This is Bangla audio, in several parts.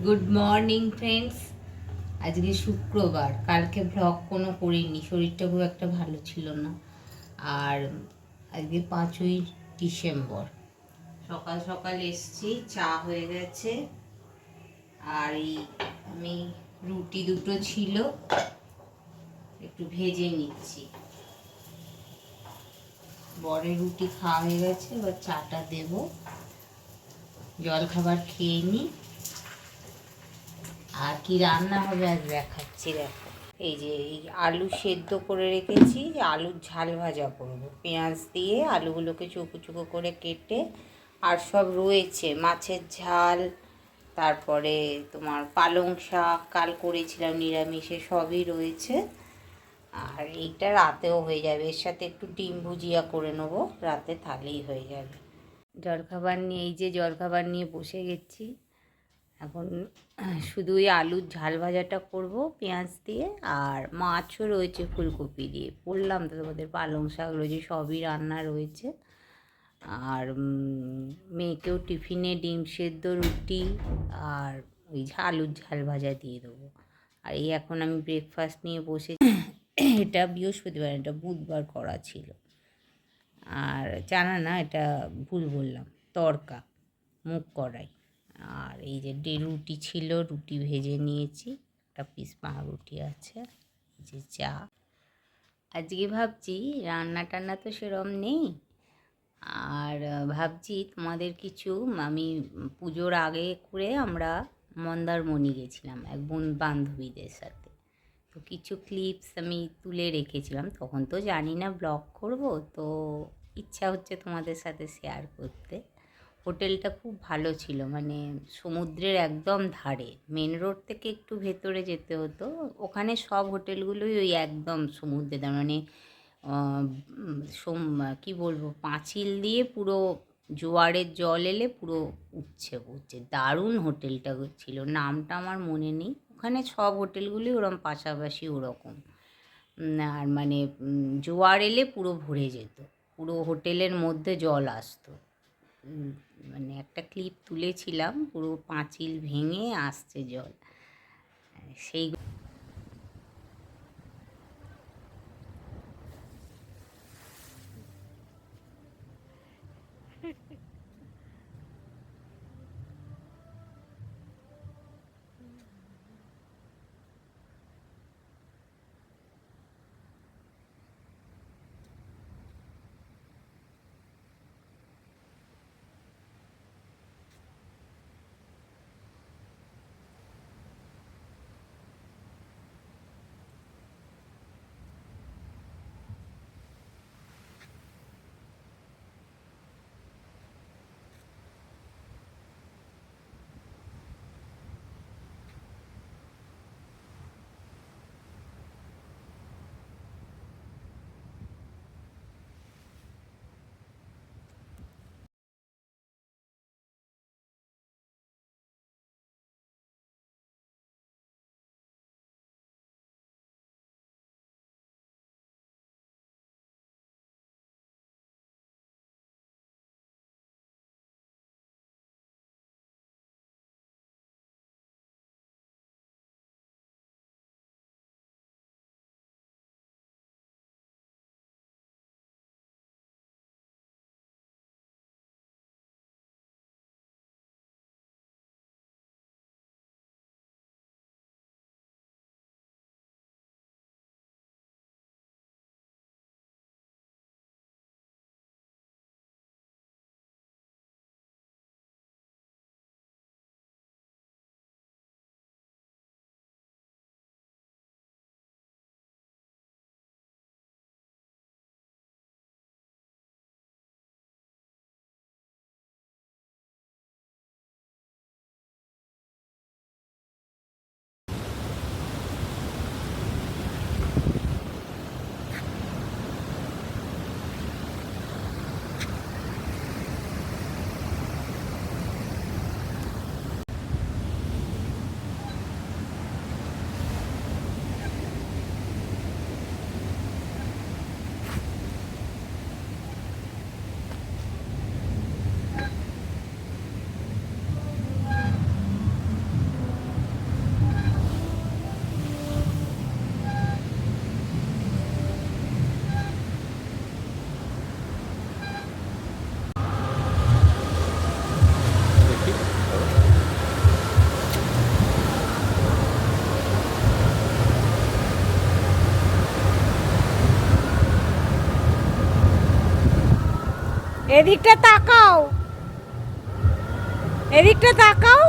Good morning friends. আজকে শুক্রবার, কালকে ভ্লগ কোনো করিনি, শরীরটা খুব একটা ভালো ছিল না। আর আজকে 5ই ডিসেম্বর, সকাল সকাল এসছি, চা হয়ে গেছে। আর আমি রুটি দুটো ছিল, একটু ভেজে নিচ্ছি। বরের রুটি খাওয়া হয়ে গেছে, এবার চাটা দেবো। জলখাবার খেয়ে নিই। আর কি রান্না হবে আজ দেখাচ্ছি, দেখো। এই আলু সেদ্ধ করে রেখেছি, আলুর ঝাল ভাজা করব পেঁয়াজ দিয়ে। আলুগুলোকে চুকো চুকো করে কেটে, আর সব রয়েছে মাছের ঝাল, তারপরে তোমার পালং শাক কাল করেছিলাম নিরামিষে, সবই রয়েছে। আর এইটা রাতেও হয়ে যাবে, এর সাথে একটু ডিম ভুজিয়া করে নেবো রাতে, তাহলেই হয়ে যাবে। জলখাবার নিয়ে জলখাবার নিয়ে বসে গেছি। এখন শুধু ওই আলুর ঝাল ভাজাটা করব পেঁয়াজ দিয়ে, আর মাছও রয়েছে ফুলকপি দিয়ে। বললাম তো তোমাদের, পালং শাক রয়েছে, সবই রান্না রয়েছে। আর মেয়েকেও টিফিনে ডিম সেদ্ধ, রুটি আর ওই আলুর ঝাল ভাজা দিয়ে দেবো। আর এই এখন আমি ব্রেকফাস্ট নিয়ে বসে। এটা বৃহস্পতিবার, এটা বুধবার করা ছিল। আর জানা না, এটা ভুল বললাম, তড়কা, মুগ কড়াই। আর এই যে রুটি ছিল, রুটি ভেজে নিয়েছি, একটা পিস পাউরুটি আছে, এই যে চা। আজকে ভাবছি রান্না টান্না তো সেরম নেই, আর ভাবছি তোমাদের কিছু, আমি পুজোর আগে করে আমরা মন্দারমণি গেছিলাম এক বান্ধবীদের সাথে। তো কিছু ক্লিপস আমি তুলে রেখেছিলাম, তখন তো জানি না ব্লগ করব, তো ইচ্ছা হচ্ছে তোমাদের সাথে শেয়ার করতে। হোটেলটা খুব ভালো ছিল, মানে সমুদ্রের একদম ধারে, মেন রোড থেকে একটু ভেতরে যেতে হতো। ওখানে সব হোটেলগুলোই ওই একদম সমুদ্রের ধারে, মানে কী বলবো, পাঁচিল দিয়ে পুরো জোয়ারের জল এলে পুরো উঠছে উঠছে। দারুণ হোটেলটা ছিল, নামটা আমার মনে নেই। ওখানে সব হোটেলগুলি ওরকম পাশাপাশি ওরকম। আর মানে জোয়ার এলে পুরো ভরে যেত, পুরো হোটেলের মধ্যে জল আসতো। মানে একটা ক্লিপ তুলেছিলাম, পুরো পাঁচিল ভেঙে আসছে জল, সেই। এদিকটা তাকাও, এদিকটা তাকাও।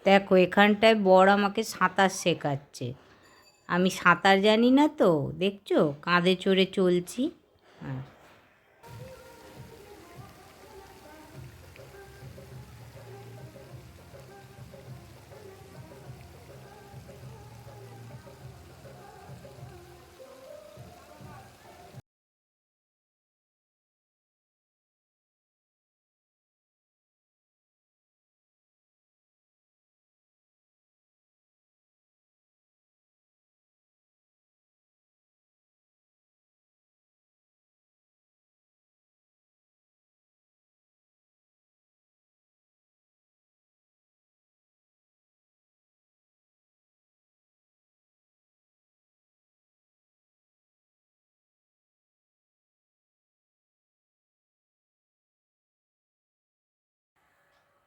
দেখো এখানটায় বর আমাকে সাঁতার শেখাচ্ছে। আমি সাঁতার জানি না তো, দেখছো কাঁধে চড়ে চলছি। হ্যাঁ,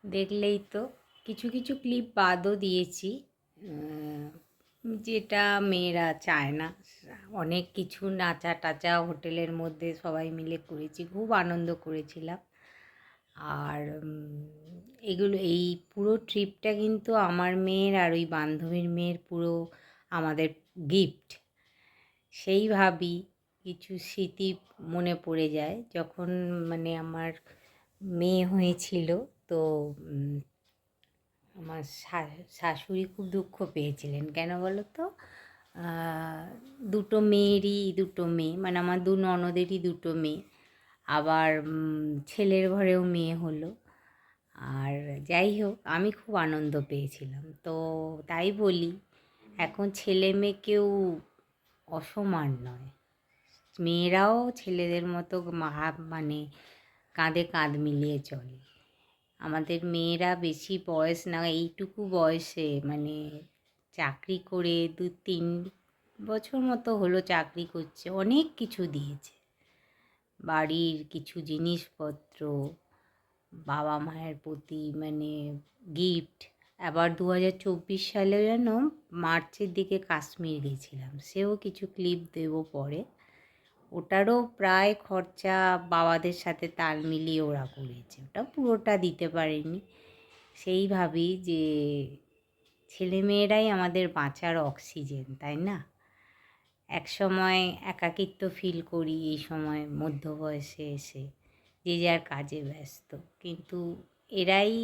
দেখলেই তো, কিছু কিছু ক্লিপ বাদও দিয়েছি, আহ, যেটা মেয়েরা চায় না। অনেক কিছু নাচা টাচা হোটেলের মধ্যে সবাই মিলে করেছি, খুব আনন্দ করেছিলাম। আর এগুলো, এই পুরো ট্রিপটা কিন্তু আমার মেয়ের আর ওই বান্ধবীর মেয়ের পুরো আমাদের গিফট। সেই ভাবি কিছু স্মৃতি মনে পড়ে যায় যখন মানে আমার মেয়ে হয়েছিল। তো আমার শাশুড়ি খুব দুঃখ পেয়েছিলেন, কেন বলো তো? দুটো মেয়েরই, দুটো মেয়ে মানে আমার দু ননদেরই দুটো মেয়ে, আবার ছেলের ঘরেও মেয়ে হলো। আর যাই হোক, আমি খুব আনন্দ পেয়েছিলাম। তো তাই বলি, এখন ছেলে মেয়ে কেউ অসমান নয়, মেয়েরাও ছেলেদের মতো মানে কাঁধে কাঁধ মিলিয়ে চলে। আমাদের মেয়েরা বেশি বয়স না, এইটুকু বয়সে মানে চাকরি করে 2-3 বছর মতো হলো চাকরি করছে, অনেক কিছু দিয়েছে। বাড়ির কিছু জিনিসপত্র, বাবা মায়ের প্রতি মানে গিফট। আবার 2024 সালে যেন মার্চের দিকে কাশ্মীর গেছিলাম, সেও কিছু ক্লিপ দেবো পরে। ওটারও প্রায় খরচা বাবাদের সাথে তাল মিলিয়ে ওরা করেছে, ওটা পুরোটা দিতে পারেনি। সেই ভাবি যে ছেলেমেয়েরাই আমাদের বাঁচার অক্সিজেন, তাই না? এক সময় একাকিত্ব ফিল করি এই সময় মধ্য বয়সে এসে, যে যার কাজে ব্যস্ত, কিন্তু এরাই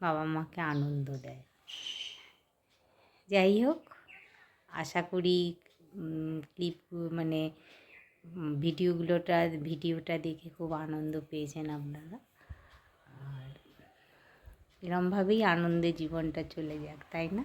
বাবা মাকে আনন্দ দেয়। যাই হোক, আশা করি ক্লিপ মানে ভিডিওটা দেখে খুব আনন্দ পেয়েছেন আপনারা। আর এরমভাবেই আনন্দে জীবনটা চলে যাক, তাই না?